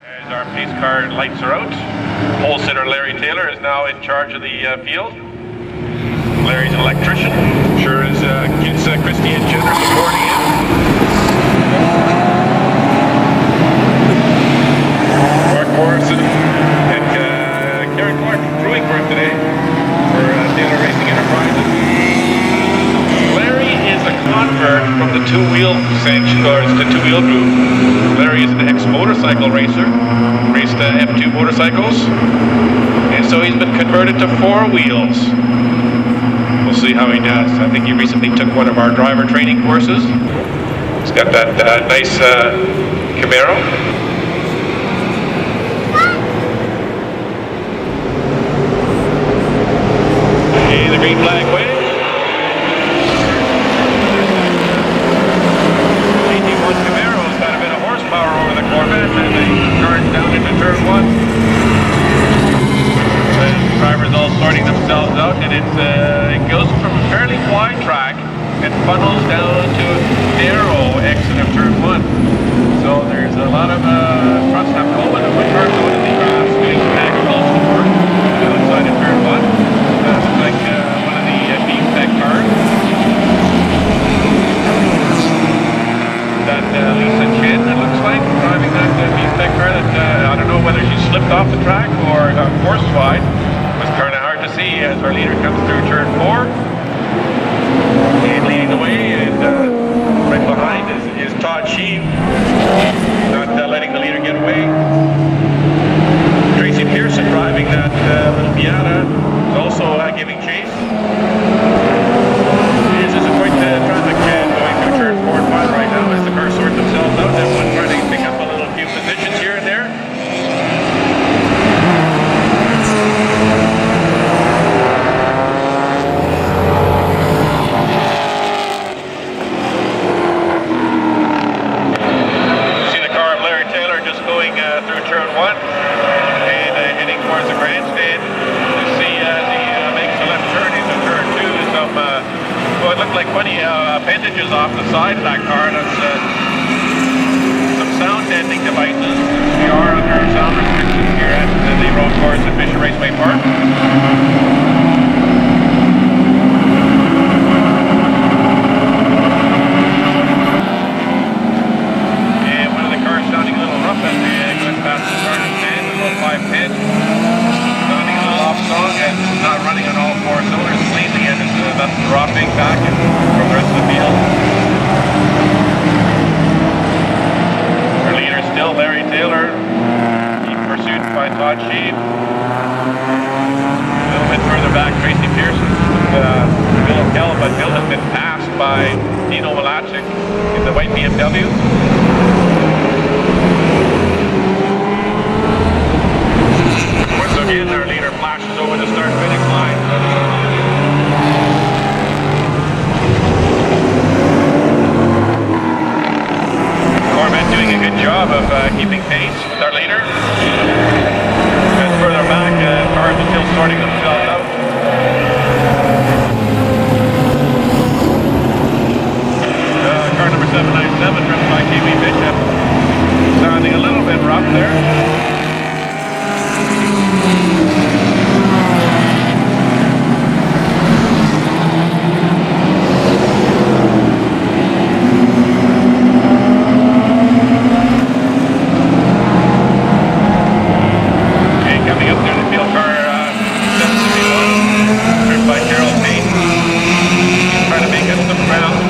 As our pace car lights are out, pole sitter Larry Taylor is now in charge of the field. Larry's an electrician, sure as kids Christy and Jen are supporting him. Mark Morrison and Karen Clark crewing for him today for Taylor Racing Enterprises. Larry is a convert from the two-wheel sanction, or the two-wheel group. Larry is an ex-motorcycle racer, raced F2 motorcycles, and so he's been converted to four wheels. We'll see how he does. I think he recently took one of our driver training courses. He's got that nice Camaro. Okay, the green flag waves. Camaro's got a bit of horsepower over the Corvette as they charge down into turn one. The drivers all sorting themselves out, and it goes from a fairly wide track and funnels down to a narrow exit of turn one. So there's a lot of trucks have to open up, cars going in the grass, doing some agricultural work outside of turn one. Looks like one of the B-Spec cars. That Lisa Chen, it looks like, driving that B-Spec car that I don't know whether she slipped off the track or force wide. It was kind of hard to see as our leader comes through turn four. And leading the way, and right behind is Todd Sheave, not letting the leader get away. Tracey Pearson driving that little Miata is also giving chase. This is a quite traffic jam going through turn 4 and 5 right now as the cars sort themselves out. Everyone trying to pick up a little few positions here and there. See the car of Larry Taylor just going through turn 1 and heading towards the grandstand. You see as he makes a left turn into turn 2, some it looked like funny appendages off the side of that car. That's some sound deadening devices. We are under sound restrictions here at the road course at Mission Raceway Park. And one of the cars sounding a little rough as we went past the starter stand, a little 510. Sounding a little off song and not running on all four cylinders cleanly, and that's dropping back from the rest of the field. Our leader still Larry Taylor, being pursued by Todd Sheave. A little bit further back, Tracey Pearson with Bill O'Kell, but Bill has been passed by Dino Malachik in the white BMW. Once again, our leader flashes over the start-finish line. Corvette doing a good job of keeping pace with our leader. And further back, cars are still sorting themselves out. Car number 797, driven by KB Bishop, sounding a little bit rough there. Coming up there, the field car 751, driven by Gerald Paetz. He's trying to make up some ground.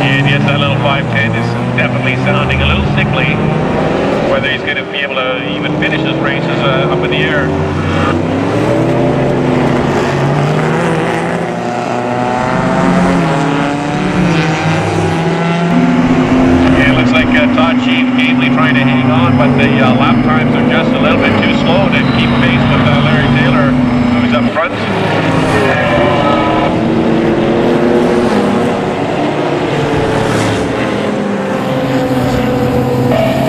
And yes, that little 510 is definitely sounding a little sickly. Whether he's going to be able to even finish his race is up in the air. Looks like Todd Sheave gamely trying to hang on, but the lap times are just a little bit too slow to keep pace with Larry Taylor, who's up front.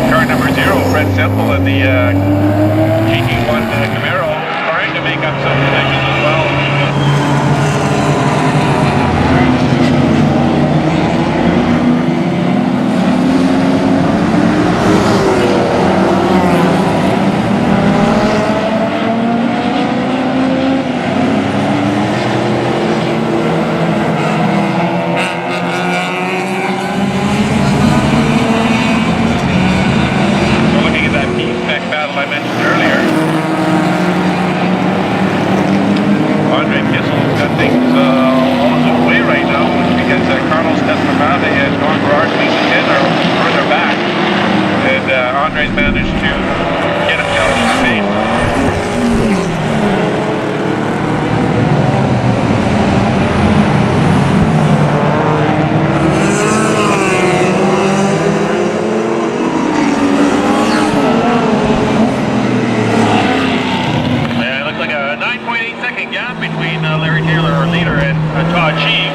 Car number 0, Semple in the GT Andrei's managed to get himself to the pace. Between Larry Taylor, our leader, and Todd Cheek.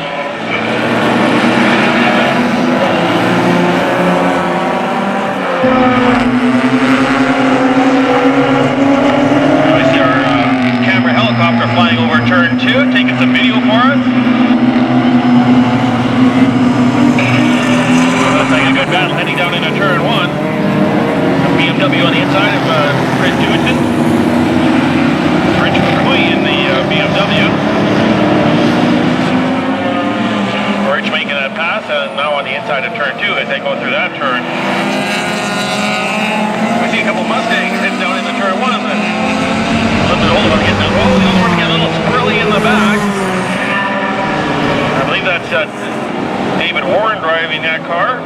I see our camera helicopter flying over turn 2, taking some video for us. Looks like a good battle heading down into turn 1. BMW on the inside of Chris Dewitton. Rich McCoy in the BMW. Rich making that pass, and now on the inside of turn 2 as they go through that turn. We see a couple Mustangs heading down into turn 1. A little bit older, getting the other one getting a little squirrely in the back. I believe that's David Warren driving that car.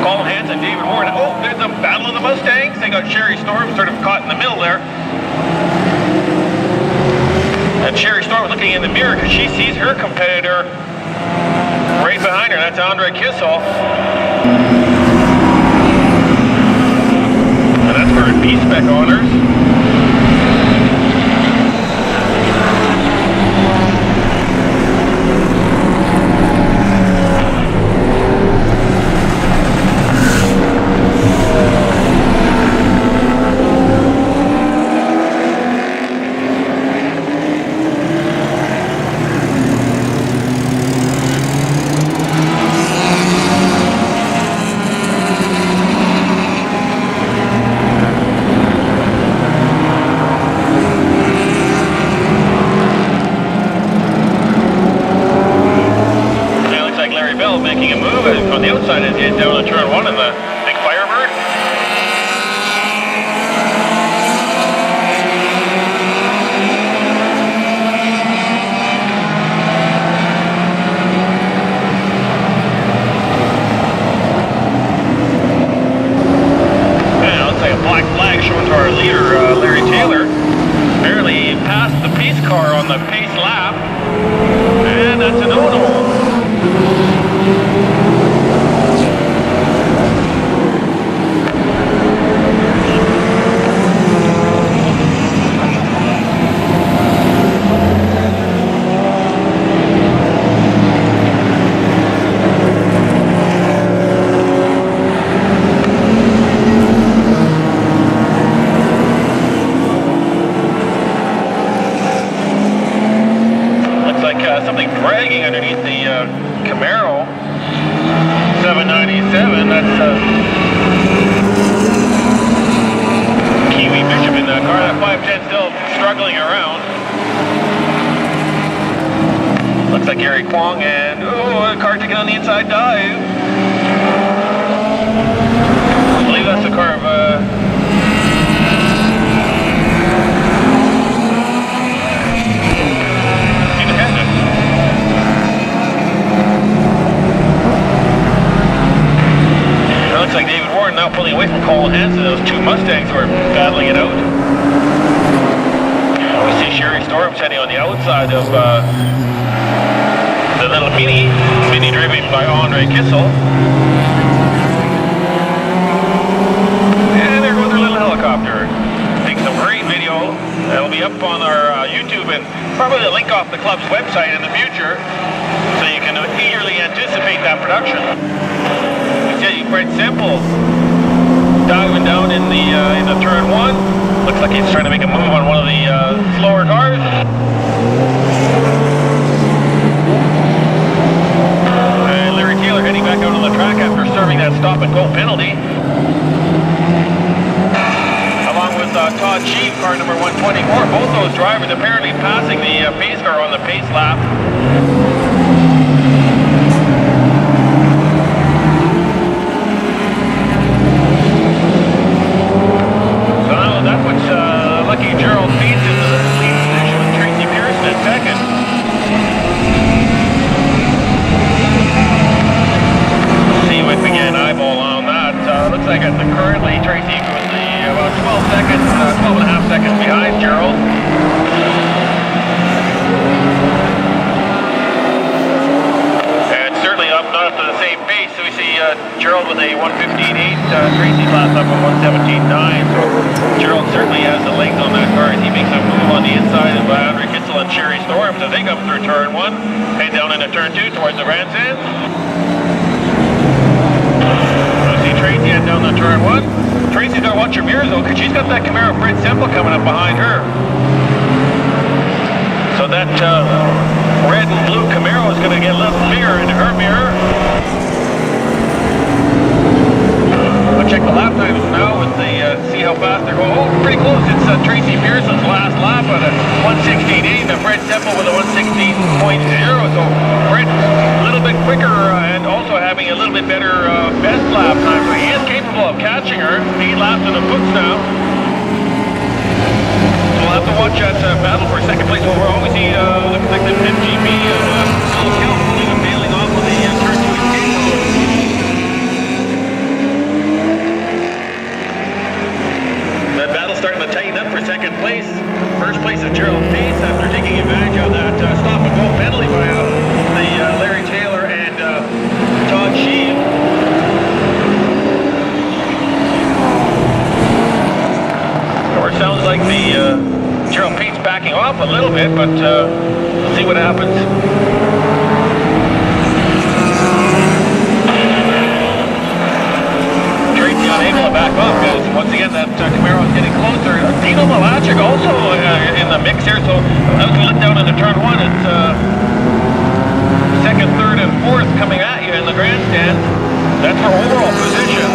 Colin Hanson, David Warren. Oh, there's a battle of the Mustangs. They got Sherry Storm sort of caught in the middle there. And Sherry Storm looking in the mirror because she sees her competitor right behind her. That's Andrei Kisel. And that's for B-Spec honors. Making a move on the outside as he down on turn 1 in the big Firebird. Yeah, looks like a black flag showing to our leader, Larry Taylor. Barely passed the pace car on the pace lap. And that's a no-no. Something dragging underneath the Camaro 797. That's Kiwi Bishop in that car. That 510 still struggling around. Looks like Gary Kwong and a car taking on the inside dive. I believe that's the car of looks like David Warren now pulling away from Colin Hanson. Those two Mustangs were battling it out. We see Sherry Storms heading on the outside of the little Mini driven by Andrei Kisel. And there goes their little helicopter. Taking some great video. That'll be up on our YouTube and probably a link off the club's website in the future, so you can eagerly anticipate that production. Quite Semple diving down in the turn 1. Looks like he's trying to make a move on one of the slower cars. And Larry Taylor heading back out on the track after serving that stop and go penalty. Along with Todd Cheek, car number 124. Both those drivers apparently passing the pace car on the pace lap. That puts lucky Gerald Paetz in the lead position with Tracey Pearson at second. See if we can eyeball on 1:15.8. Tracey last up at 1:17.9. So Gerald certainly has the legs on that car as he makes a move on the inside of Andrei Kisel and Sherry Storms as they come through turn 1, head down into turn 2 towards the grandstand. See Tracey head down to turn 1. Tracey's got to watch her mirrors though, because she's got that Camaro Fred Semple coming up behind her. So that red and blue Camaro is going to get a little bigger in her mirror. I'll check the lap times now with the see how fast they're going. Oh, pretty close. It's Tracey Pearson's last lap at a 1:16.8 and Fred Semple with a 1:16.0. So Fred a little bit quicker and also having a little bit better best lap time. So he is capable of catching her. 8 laps in the books now. So we'll have to watch that battle for second place overall. We see looks like the MGB still pulling and bailing off of the turn 2 escape mode. That battle's starting to tighten up for second place. First place is Gerald Paetz after taking advantage of that stop and go penalty by the Larry Taylor and Todd Sheehan. Or it sounds like the Gerald Paetz backing off a little bit, but we'll see what happens. Tracey unable to back off because once again that Camaro is getting closer. Dino Malacic also in the mix here, so as we look down into turn 1, it's second, third, and fourth coming at you in the grandstand. That's for overall position.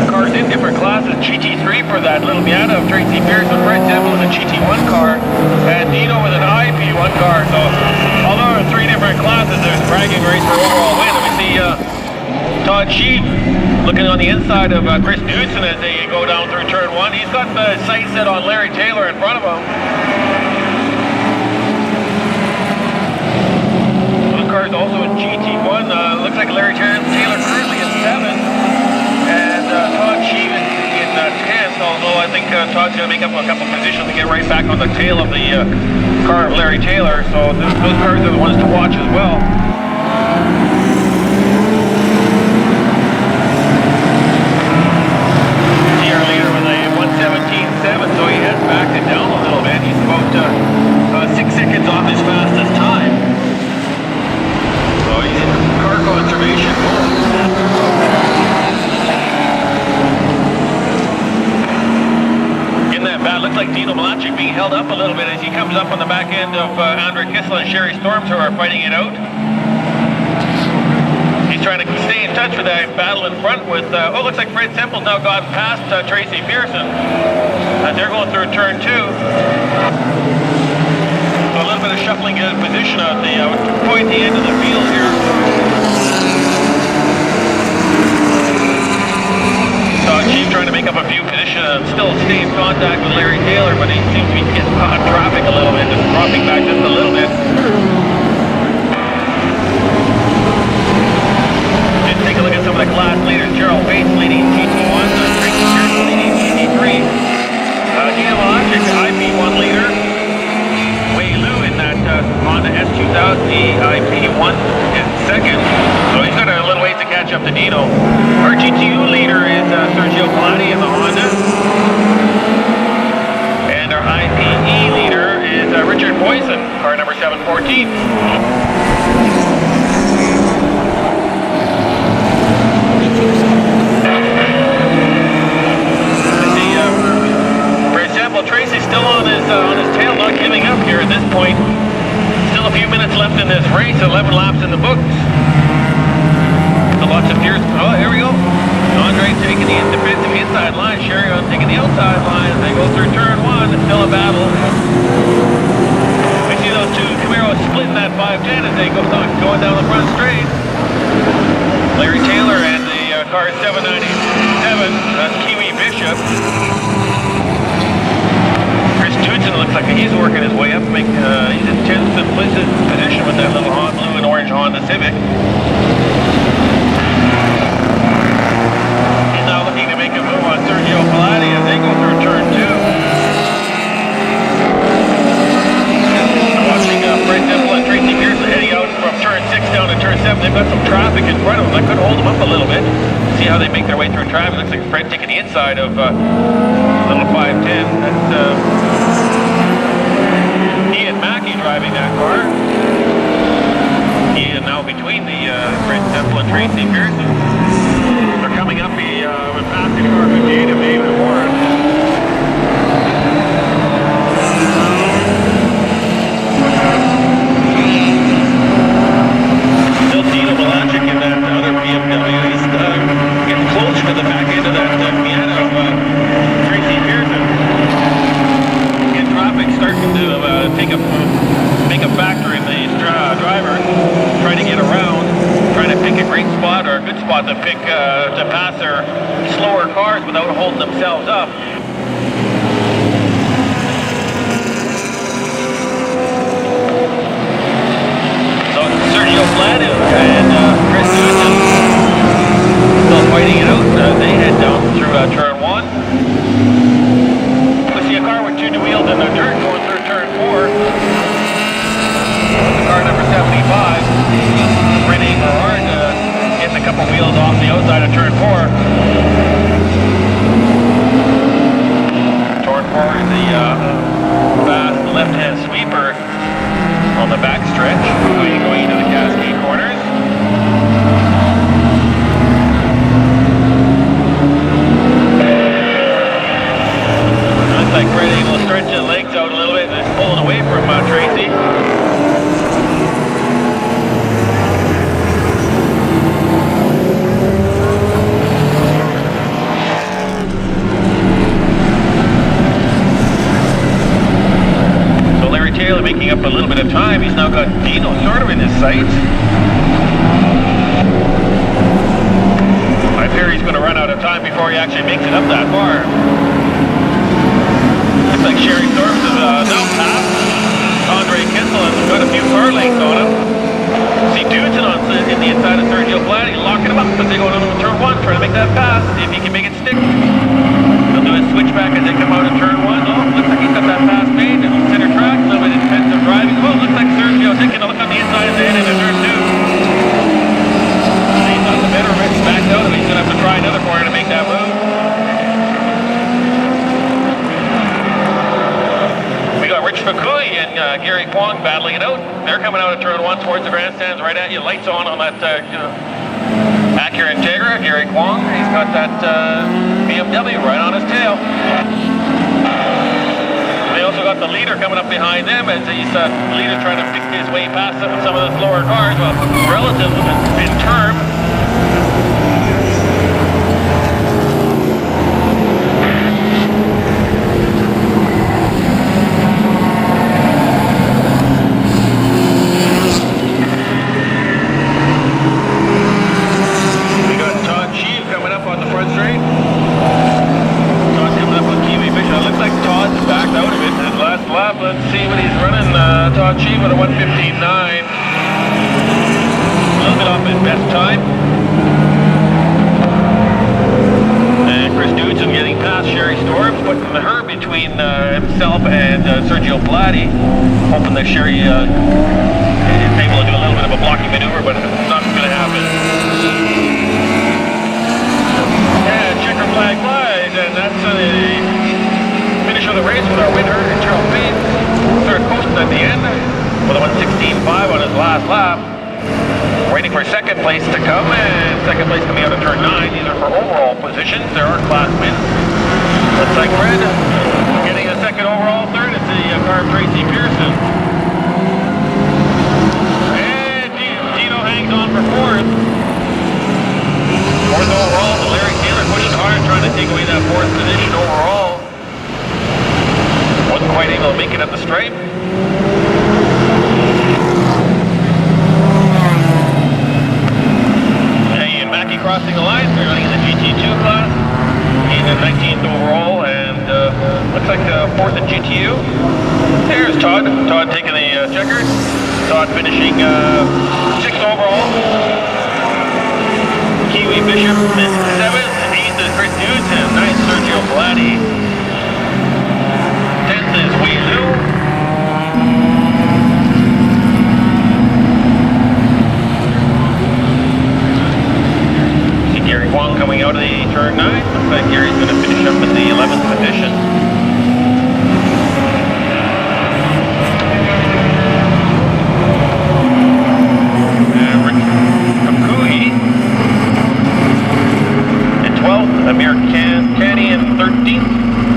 The cars in different classes. GT3 for that little Miata of Tracey Pearson, Fred Semple in a GT1 car, and Dino with an IP1 car. So although in 3 different classes, there's a bragging race for overall win. And we see Todd Sheep looking on the inside of Chris Knudsen as they go down through turn 1. He's got the sight set on Larry Taylor in front of him. Those cars also in GT1. Looks like Larry Taylor currently in 7th, and Todd Sheep in 10th, although I think Todd's going to make up a couple positions to get right back on the tail of the car of Larry Taylor. So those cars are the ones to watch as well. Leader with a 1:17.7, so he has backed it down a little bit. He's about 6 seconds off his fastest time. So he's in car conservation mode. In that bat, looks like Dino Malacic being held up a little bit as he comes up on the back end of Andrei Kisel and Sherry Storms, who are fighting it out. He's trying to stay in touch with that battle in front with, looks like Fred Semple's now gone past Tracey Pearson. They're going through turn 2. So a little bit of shuffling in position at the point at the end of the field here. She's trying to make up a few positions and still stay in contact with Larry Taylor, but he seems to be getting caught in traffic a little bit, just dropping back just a little bit. Take a look at some of the class leaders. Gerald Paetz leading GT1, Tracey Pearson leading GT3. Dino Malacic, IP1 leader. Wei Lu in that Honda S2000, the IP1 in second. So he's got a little ways to catch up to Dino. Our GT2 leader is Sergio Palatti in the Honda. And our IPE leader is Richard Boyson, car number 714. Tracey's still on his tail, not giving up here at this point. Still a few minutes left in this race, 11 laps in the books. So lots of fierce. Oh, here we go. Andrei taking the defensive inside line. Sherry on taking the outside line as they go through turn 1. It's still a battle. We see those two Camaros splitting that 510 as they go going down the front straight. Larry Taylor and the car 797. That's Kiwi Bishop. Knudsen looks like he's working his way up. He's in 10th position with that little blue and orange Honda Civic. He's now looking to make a move on Sergio Palatti as they go through turn 2. Watching Fred Semple and Tracey Pearson heading out from turn 6 down to turn 7. They've got some traffic in front of them. That could hold them up a little bit. see how they make their way through traffic. Looks like Fred taking the inside of little 510. That's Ian Mackey driving that car. He is now between the Fred Semple and Tracey Pearson. They're coming up. He was passing car 58 of David Warren. Still Dino Malancic in that other BMW. He's getting closer to the back end of that Miata of Tracey Pearson. And traffic starting to make a factor in the driver trying to get around, trying to pick a great spot or a good spot to pick to pass their slower cars without holding themselves up. So Sergio Flanu and Chris Newton still fighting it out. They head down through turn 1. We see a car with 2 wheels in the dirt going through turn 4. Car number 75, Rene Berard, gets a couple wheels off the outside of turn 4. Turn 4 is the fast left-hand sweeper on the back stretch, going into the Cascade corners. Looks like Fred able to stretch his legs out a little bit and it's pulling away from Tracey. Taylor making up a little bit of time. He's now got Dino sort of in his sights. I fear he's going to run out of time before he actually makes it up that far. Looks like Sherry Thorpe is now past Andrei Kisel and got a few car lengths on him. See Dudson in the inside of Sergio Flanu, locking him up as they go into turn 1, trying to make that pass, see if he can make it stick. They'll do a switchback as they come out of turn 1. Oh, looks like he's got that pass made. Center track, a little bit of defensive driving. Oh, looks like Sergio taking a look on the inside of the head into turn 2. He's on the better wrist backed out, and he's going to have to try another corner to make that move. We got Rich Fukui and Gary Kwong battling it out. They're coming out of turn 1 towards the grandstands, right at you. Lights on that Acura Integra. Gary Kwong, he's got that BMW right on his tail. They also got the leader coming up behind them as he's the leader trying to pick his way past some of the slower cars. Well, relative in term. We got Todd Sheave coming up on the front straight. Todd's coming up on Kiwi Bishop. It looks like Todd's backed out of it in his last lap. Let's see what he's running. Todd Sheave at a 1:15.9. A little bit off his best time. And Chris Dudson getting past Sherry Storms, putting her between himself and Sergio Flanu. Hoping that Sherry is able to do a little bit of a blocking maneuver, but it's not going to happen. Yeah, checker flag flies, and that's the finish of the race with our winner, Gerald Paetz. Third coasting at the end with a 1:16.5 on his last lap. Waiting for second place to come, and second place coming out of turn 9. These are for overall positions. There are class wins. Looks like Fred getting a second overall. Third is the car of Tracey Pearson. And Tito hangs on for fourth. Fourth overall, but Larry Taylor pushing hard, trying to take away that fourth position overall. Wasn't quite able to make it up the stripe. Mackey crossing the line, they're running in the GT2 class. He's in 19th overall and looks like 4th in GTU. There's Todd. Todd taking the checkered. Todd finishing 6th overall. Kiwi Bishop is 7th. 8th is Chris Newton. 9th Sergio Flanu. 10th is Wei Liu. Gary Kwong Wong coming out of the turn 9. Looks like Gary's going to finish up in the 11th position. And Rick Kakuhi in 12th. Amir Kani in 13th.